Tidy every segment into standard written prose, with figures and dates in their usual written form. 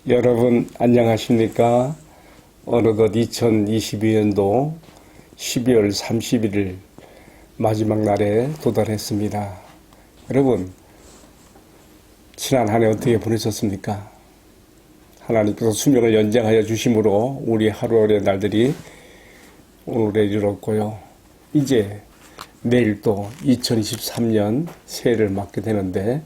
여러분 안녕하십니까? 어느덧 2022년도 12월 31일 마지막 날에 도달했습니다. 여러분 지난 한 해 어떻게 보내셨습니까? 하나님께서 수명을 연장하여 주심으로 우리 하루하루의 날들이 오늘에 이르렀고요. 이제 내일 또 2023년 새해를 맞게 되는데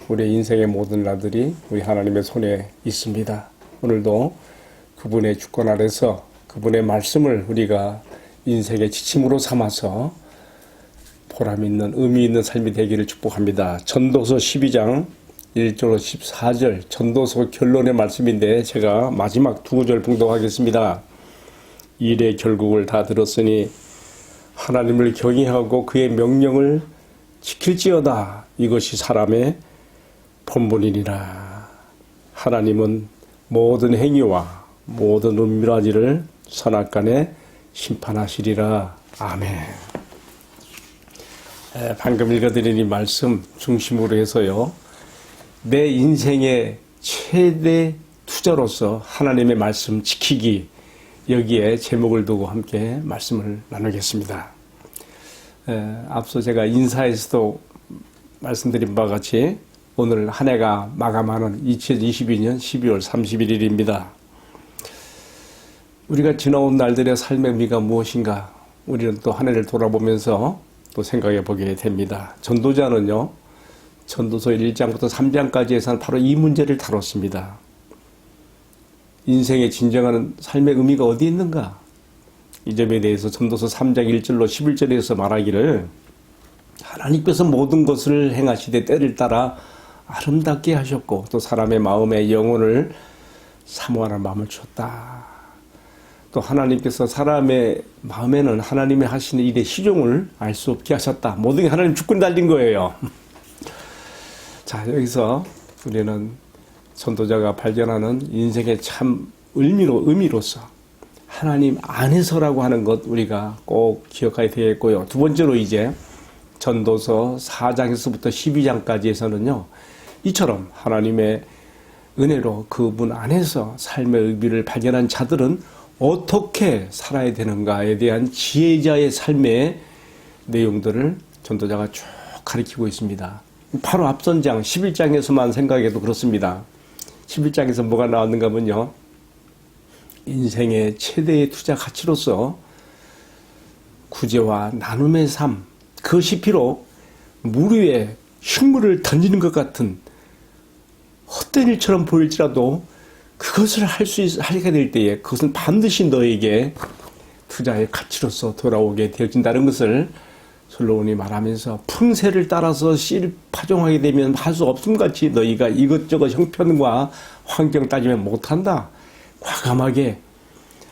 우리 인생의 모든 날들이 우리 하나님의 손에 있습니다. 오늘도 그분의 주권 아래서 그분의 말씀을 우리가 인생의 지침으로 삼아서 보람 있는 의미 있는 삶이 되기를 축복합니다. 전도서 12장 1절로 14절 전도서 결론의 말씀인데 제가 마지막 두 구절 봉독하겠습니다. 일의 결국을 다 들었으니 하나님을 경외하고 그의 명령을 지킬지어다. 이것이 사람의 본분이니라. 하나님은 모든 행위와 모든 은밀한 일을 선악간에 심판하시리라. 아멘. 방금 읽어드린 이 말씀 중심으로 해서요. 내 인생의 최대 투자로서 하나님의 말씀 지키기, 여기에 제목을 두고 함께 말씀을 나누겠습니다. 앞서 제가 인사에서도 말씀드린 바와 같이 오늘 한 해가 마감하는 2022년 12월 31일입니다. 우리가 지나온 날들의 삶의 의미가 무엇인가? 우리는 또 한 해를 돌아보면서 또 생각해 보게 됩니다. 전도자는요, 전도서 1장부터 3장까지 해서는 바로 이 문제를 다뤘습니다. 인생의 진정한 삶의 의미가 어디 있는가? 이 점에 대해서 전도서 3장 1절로 11절에서 말하기를 하나님께서 모든 것을 행하시되 때를 따라 아름답게 하셨고 또 사람의 마음에 영혼을 사모하는 마음을 주었다. 또 하나님께서 사람의 마음에는 하나님이 하시는 일의 시종을 알 수 없게 하셨다. 모든 게 하나님 주권 달린 거예요. 자, 여기서 우리는 전도자가 발견하는 인생의 참 의미로서 하나님 안에서라고 하는 것 우리가 꼭 기억해야 되겠고요. 두 번째로 이제 전도서 4장에서부터 12장까지에서는요. 이처럼 하나님의 은혜로 그분 안에서 삶의 의미를 발견한 자들은 어떻게 살아야 되는가에 대한 지혜자의 삶의 내용들을 전도자가 쭉 가르치고 있습니다. 바로 앞선 장 11장에서만 생각해도 그렇습니다. 11장에서 뭐가 나왔는가 하면요. 인생의 최대의 투자 가치로서 구제와 나눔의 삶, 그것이 비록 물 위에 식물을 던지는 것 같은 헛된 일처럼 보일지라도 그것을 하게 될 때에 그것은 반드시 너에게 투자의 가치로서 돌아오게 되어진다는 것을 솔로몬이 말하면서 풍세를 따라서 씨를 파종하게 되면 할 수 없음같이 너희가 이것저것 형편과 환경 따지면 못한다. 과감하게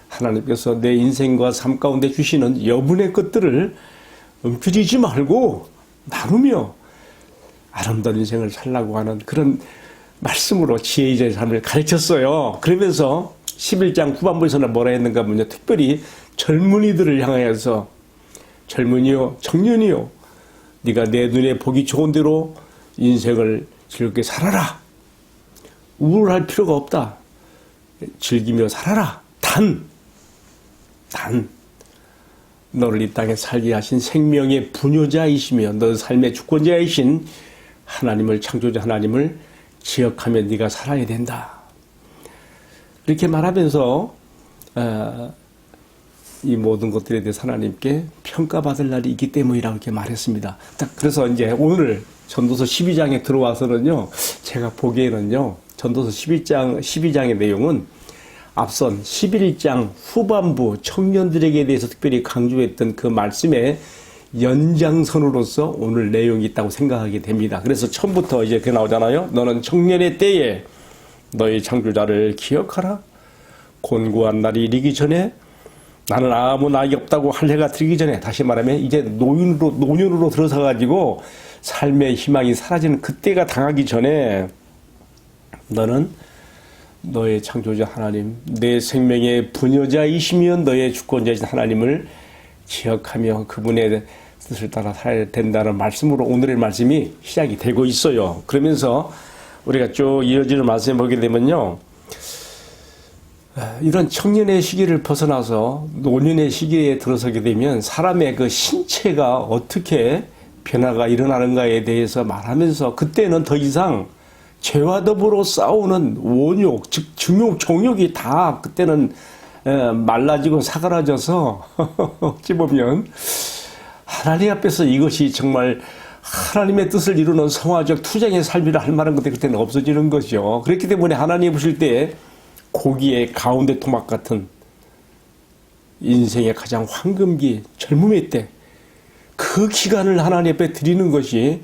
하나님께서 내 인생과 삶 가운데 주시는 여분의 것들을 움켜쥐지 말고 나누며 아름다운 인생을 살라고 하는 그런 말씀으로 지혜자의 삶을 가르쳤어요. 그러면서 11장 후반부에서는 뭐라 했는가 하면요. 특별히 젊은이들을 향하여서 젊은이요 청년이요 네가 내 눈에 보기 좋은 대로 인생을 즐겁게 살아라. 우울할 필요가 없다. 즐기며 살아라. 단 너를 이 땅에 살게 하신 생명의 부녀자이시며 너 삶의 주권자이신 하나님을 창조자 하나님을 기억하며 네가 살아야 된다. 이렇게 말하면서 이 모든 것들에 대해서 하나님께 평가받을 날이 있기 때문이라고 이렇게 말했습니다. 그래서 이제 오늘 전도서 12장에 들어와서는요, 제가 보기에는요, 전도서 12장의 내용은 앞선 11장 후반부 청년들에게 대해서 특별히 강조했던 그 말씀의 연장선으로서 오늘 내용이 있다고 생각하게 됩니다. 그래서 처음부터 이제 그 나오잖아요. 너는 청년의 때에 너의 창조자를 기억하라. 곤고한 날이 이르기 전에 나는 아무 낙이 없다고 할 해가 들기 전에, 다시 말하면 이제 노년으로 들어서 가지고 삶의 희망이 사라지는 그때가 당하기 전에 너는 너의 창조자 하나님, 내 생명의 부녀자이시며 너의 주권자이신 하나님을 기억하며 그분의 뜻을 따라 살아야 된다는 말씀으로 오늘의 말씀이 시작이 되고 있어요. 그러면서 우리가 쭉 이어지는 말씀을 보게 되면요. 이런 청년의 시기를 벗어나서 노년의 시기에 들어서게 되면 사람의 그 신체가 어떻게 변화가 일어나는가에 대해서 말하면서 그때는 더 이상 죄와 더불어 싸우는 원욕, 즉 증욕, 정욕이 다 그때는 말라지고 사그라져서 어찌 보면 하나님 앞에서 이것이 정말 하나님의 뜻을 이루는 성화적 투쟁의 삶이라 할 만한 것들이 그때는 없어지는 거죠. 그렇기 때문에 하나님 보실 때 고기의 가운데 토막 같은 인생의 가장 황금기, 젊음의 때 그 기간을 하나님 앞에 드리는 것이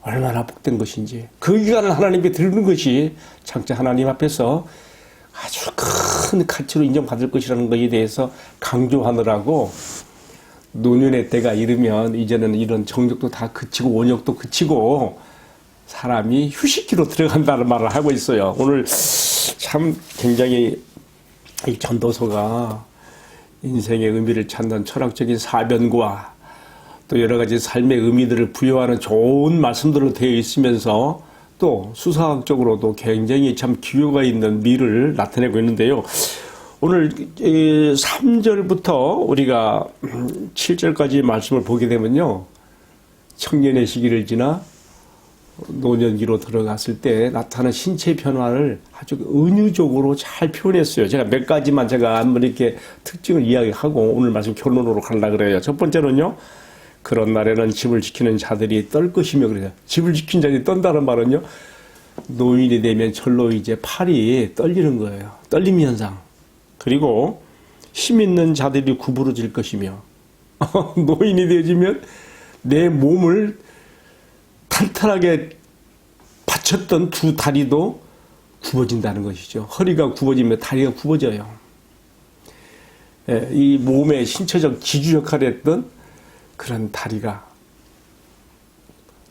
얼마나 복된 것인지, 그 기간을 하나님께 드리는 것이 장차 하나님 앞에서 아주 큰 가치로 인정받을 것이라는 것에 대해서 강조하느라고 노년의 때가 이르면 이제는 이런 정욕도 다 그치고 원욕도 그치고 사람이 휴식기로 들어간다는 말을 하고 있어요. 오늘 참 굉장히 이 전도서가 인생의 의미를 찾는 철학적인 사변과 또 여러 가지 삶의 의미들을 부여하는 좋은 말씀들로 되어 있으면서 또 수사학적으로도 굉장히 참 기호가 있는 미를 나타내고 있는데요. 오늘 3절부터 우리가 7절까지 말씀을 보게 되면요. 청년의 시기를 지나 노년기로 들어갔을 때 나타나는 신체 변화를 아주 은유적으로 잘 표현했어요. 제가 몇 가지만 제가 한번 이렇게 특징을 이야기하고 오늘 말씀 결론으로 가려고 그래요. 첫 번째는요. 그런 날에는 집을 지키는 자들이 떨 것이며 그래요. 집을 지킨 자들이 떤다는 말은요. 노인이 되면 절로 이제 팔이 떨리는 거예요. 떨림 현상. 그리고 힘 있는 자들이 구부러질 것이며 노인이 되어지면 내 몸을 탄탄하게 받쳤던 두 다리도 굽어진다는 것이죠. 허리가 굽어지면 다리가 굽어져요. 이 몸의 신체적 지주 역할을 했던 그런 다리가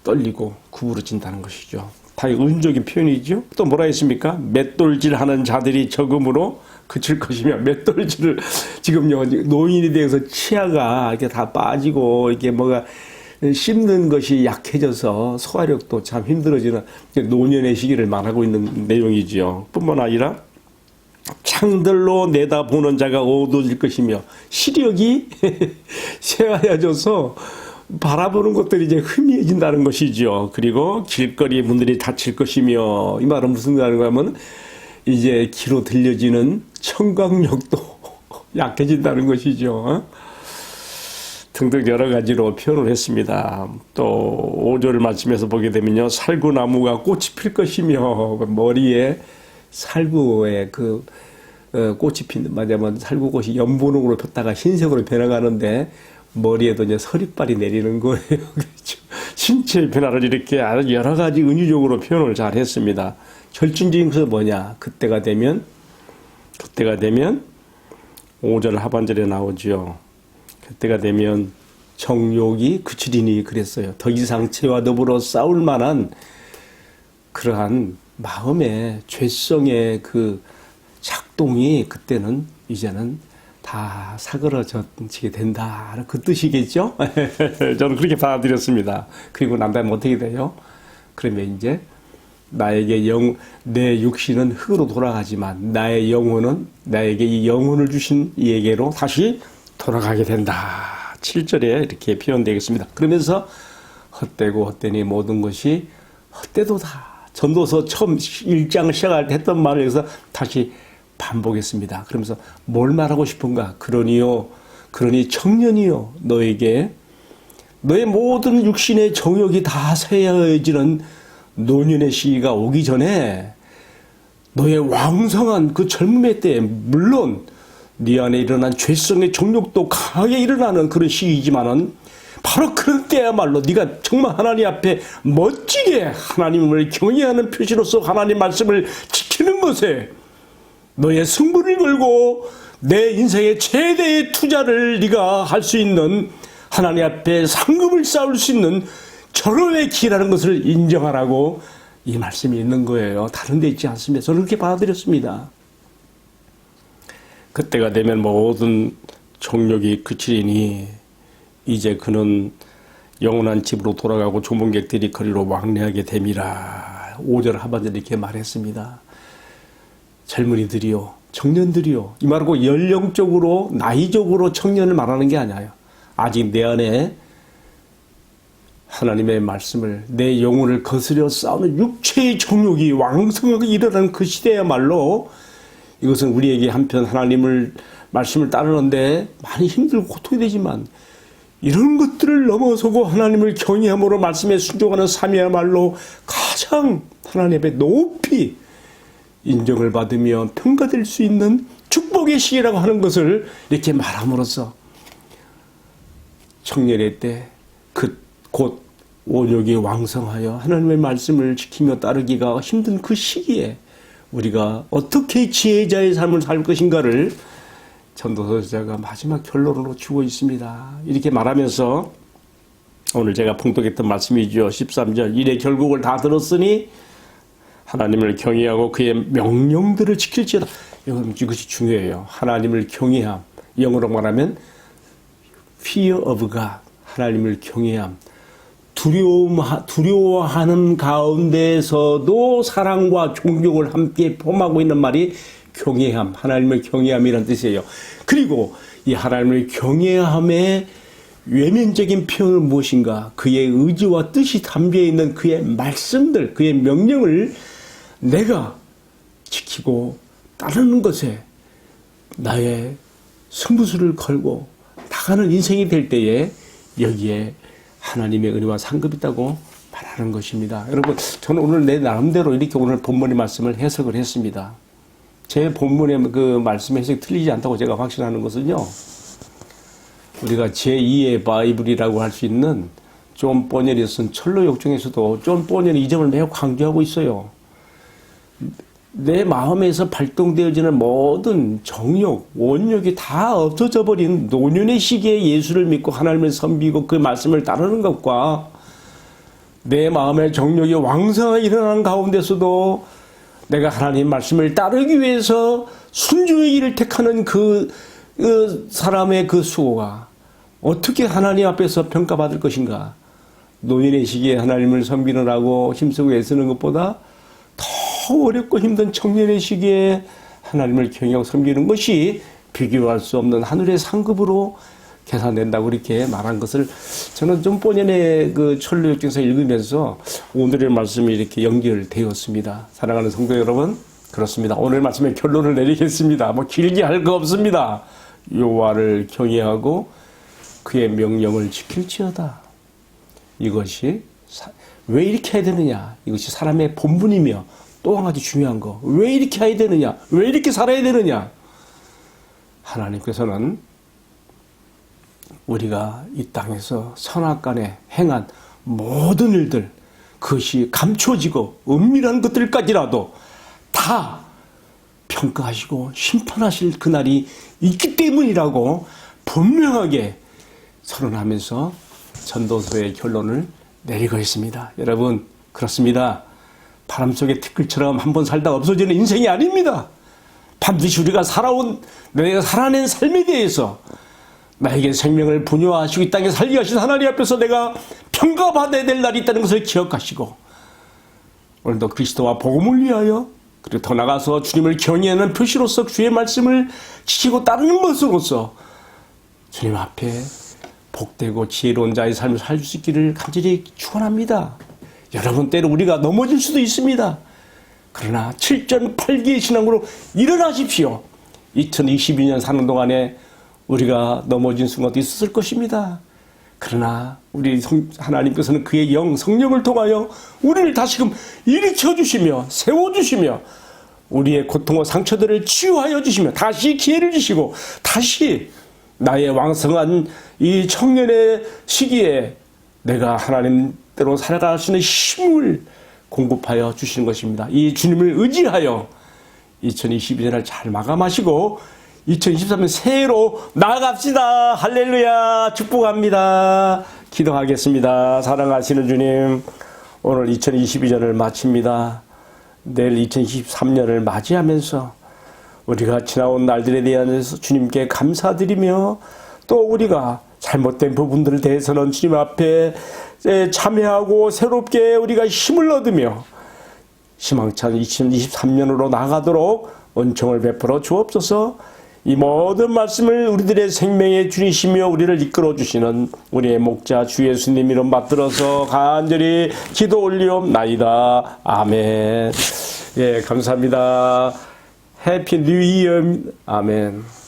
떨리고 구부러진다는 것이죠. 다 은적인 표현이죠. 또 뭐라 했습니까? 맷돌질하는 자들이 적음으로 그칠 것이며, 맷돌질을 지금요 노인이 되어서 치아가 이렇게 다 빠지고 이렇게 뭐가 씹는 것이 약해져서 소화력도 참 힘들어지는 노년의 시기를 말하고 있는 내용이지요. 뿐만 아니라 창들로 내다보는 자가 어두워질 것이며 시력이 쇠하여져서 바라보는 것들이 이제 희미해진다는 것이죠. 그리고 길거리 문들이 닫힐 것이며, 이 말은 무슨 말인가 하면 이제 귀로 들려지는 청각력도 약해진다는 것이죠. 등등 여러 가지로 표현을 했습니다. 또 5절 말씀에서 보게 되면요. 살구나무가 꽃이 필 것이며, 머리에 살구의 그 꽃이 피는, 말하자면 살구꽃이 연분홍으로 폈다가 흰색으로 변해가는데 머리에도 이제 서리빨이 내리는 거예요. 그렇죠. 신체의 변화를 이렇게 아주 여러 가지 은유적으로 표현을 잘 했습니다. 결정적인 것은 뭐냐? 그때가 되면 5절 하반절에 나오죠. 그때가 되면 정욕이 그치리니 그랬어요. 더 이상 죄와 더불어 싸울 만한 그러한 마음의 죄성의 그 작동이 그때는 이제는 다 사그러지게 된다. 그 뜻이겠죠? 저는 그렇게 받아들였습니다. 그리고 난 다음에 어떻게 돼요? 그러면 이제 나에게 내 육신은 흙으로 돌아가지만 나의 영혼은 나에게 이 영혼을 주신 이에게로 다시 돌아가게 된다. 7절에 이렇게 표현되겠습니다. 그러면서 헛되고 헛되니 모든 것이 헛되도다. 전도서 처음 1장 시작할 때 했던 말을 여기서 다시 반복했습니다. 그러면서 뭘 말하고 싶은가? 그러니 청년이요 너에게 너의 모든 육신의 정욕이 다 쇠해지는 노년의 시기가 오기 전에 너의 왕성한 그 젊음의 때에 물론 네 안에 일어난 죄성의 정욕도 강하게 일어나는 그런 시기이지만은 바로 그런 때야말로 네가 정말 하나님 앞에 멋지게 하나님을 경외하는 표시로서 하나님 말씀을 지키는 것에 너의 승부를 걸고 내 인생의 최대의 투자를 네가 할 수 있는 하나님 앞에 상급을 쌓을 수 있는 절호의 기회라는 것을 인정하라고 이 말씀이 있는 거예요. 다른 데 있지 않습니다. 저는 그렇게 받아들였습니다. 그때가 되면 모든 정욕이 그치리니 이제 그는 영원한 집으로 돌아가고 조문객들이 거리로 왕래하게 됨이라. 5절 하반절에 이렇게 말했습니다. 젊은이들이요 청년들이요. 이 말고 연령적으로, 나이적으로 청년을 말하는 게 아니에요. 아직 내 안에 하나님의 말씀을, 내 영혼을 거스려 싸우는 육체의 정욕이 왕성하게 일어나는 그 시대야말로 이것은 우리에게 한편 하나님을 말씀을 따르는데 많이 힘들고 고통이 되지만 이런 것들을 넘어서고 하나님을 경외함으로 말씀에 순종하는 삶이야말로 가장 하나님 앞에 높이 인정을 받으며 평가될 수 있는 축복의 시기라고 하는 것을 이렇게 말함으로써 청년의 때 곧 온욕이 왕성하여 하나님의 말씀을 지키며 따르기가 힘든 그 시기에 우리가 어떻게 지혜자의 삶을 살 것인가를 전도서자가 마지막 결론으로 주고 있습니다. 이렇게 말하면서 오늘 제가 봉독했던 말씀이죠. 13절 이래 결국을 다 들었으니 하나님을 경외하고 그의 명령들을 지킬지어다. 이것이 중요해요. 하나님을 경외함. 영어로 말하면 fear of God. 하나님을 경외함. 두려워하는 가운데서도 사랑과 존경을 함께 포함하고 있는 말이 경외함, 하나님을 경외함이라는 뜻이에요. 그리고 이 하나님을 경외함의 외면적인 표현은 무엇인가? 그의 의지와 뜻이 담겨있는 그의 말씀들, 그의 명령을 내가 지키고 따르는 것에 나의 승부수를 걸고 나가는 인생이 될 때에 여기에 하나님의 은혜와 상급이 있다고 말하는 것입니다. 여러분, 저는 오늘 내 나름대로 이렇게 오늘 본문의 말씀을 해석을 했습니다. 제 본문의 그 말씀 해석이 틀리지 않다고 제가 확신하는 것은요, 우리가 제2의 바이블이라고 할 수 있는 존 버넬이 쓴 철로역 중에서도 존 버넬이 이 점을 매우 강조하고 있어요. 내 마음에서 발동되어지는 모든 정욕, 원욕이 다 없어져 버린 노년의 시기에 예수를 믿고 하나님을 섬기고 그 말씀을 따르는 것과 내 마음의 정욕이 왕성하게 일어나는 가운데서도 내가 하나님 말씀을 따르기 위해서 순종의 길을 택하는 그 사람의 그 수고가 어떻게 하나님 앞에서 평가받을 것인가? 노년의 시기에 하나님을 섬기느라고 힘쓰고 애쓰는 것보다 더 어렵고 힘든 청년의 시기에 하나님을 경외하고 섬기는 것이 비교할 수 없는 하늘의 상급으로 계산된다고 이렇게 말한 것을 저는 좀 본연의 그 철로역정에서 읽으면서 오늘의 말씀이 이렇게 연결되었습니다. 사랑하는 성도 여러분, 그렇습니다. 오늘 말씀의 결론을 내리겠습니다. 뭐 길게 할 거 없습니다. 여호와를 경외하고 그의 명령을 지킬지어다. 이것이 왜 이렇게 해야 되느냐? 이것이 사람의 본분이며 또 한 가지 중요한 거. 왜 이렇게 해야 되느냐? 왜 이렇게 살아야 되느냐? 하나님께서는 우리가 이 땅에서 선악간에 행한 모든 일들, 그것이 감춰지고 은밀한 것들까지라도 다 평가하시고 심판하실 그날이 있기 때문이라고 분명하게 선언하면서 전도서의 결론을 내리고 있습니다. 여러분, 그렇습니다. 바람 속의 티끌처럼 한번 살다 없어지는 인생이 아닙니다. 반드시 우리가 내가 살아낸 삶에 대해서 나에게 생명을 분유하시고 이 땅에 살게 하신 하나님 앞에서 내가 평가받아야 될 날이 있다는 것을 기억하시고 오늘도 그리스도와 복음을 위하여 그리고 더 나아가서 주님을 경외하는 표시로서 주의 말씀을 지키고 따르는 것으로서 주님 앞에 복되고 지혜로운 자의 삶을 살 수 있기를 간절히 축원합니다. 여러분, 때로 우리가 넘어질 수도 있습니다. 그러나 7전 8기의 신앙으로 일어나십시오. 2022년 사는 동안에 우리가 넘어진 순간도 있었을 것입니다. 그러나 우리 하나님께서는 그의 성령을 통하여 우리를 다시금 일으켜주시며 세워주시며 우리의 고통과 상처들을 치유하여 주시며 다시 기회를 주시고 다시 나의 왕성한 이 청년의 시기에 내가 하나님대로 살아갈 수 있는 힘을 공급하여 주시는 것입니다. 이 주님을 의지하여 2022년을 잘 마감하시고 2023년 새해로 나아갑시다. 할렐루야. 축복합니다. 기도하겠습니다. 사랑하시는 주님, 오늘 2022년을 마칩니다. 내일 2023년을 맞이하면서 우리가 지나온 날들에 대해서 주님께 감사드리며 또 우리가 잘못된 부분들에 대해서는 주님 앞에 참회하고 새롭게 우리가 힘을 얻으며 희망찬 2023년으로 나가도록 은총을 베풀어 주옵소서. 이 모든 말씀을 우리들의 생명의 주이시며 우리를 이끌어 주시는 우리의 목자 주 예수님 이름 받들어서 간절히 기도 올리옵나이다. 아멘. 예, 감사합니다. 해피 뉴 이어. 아멘.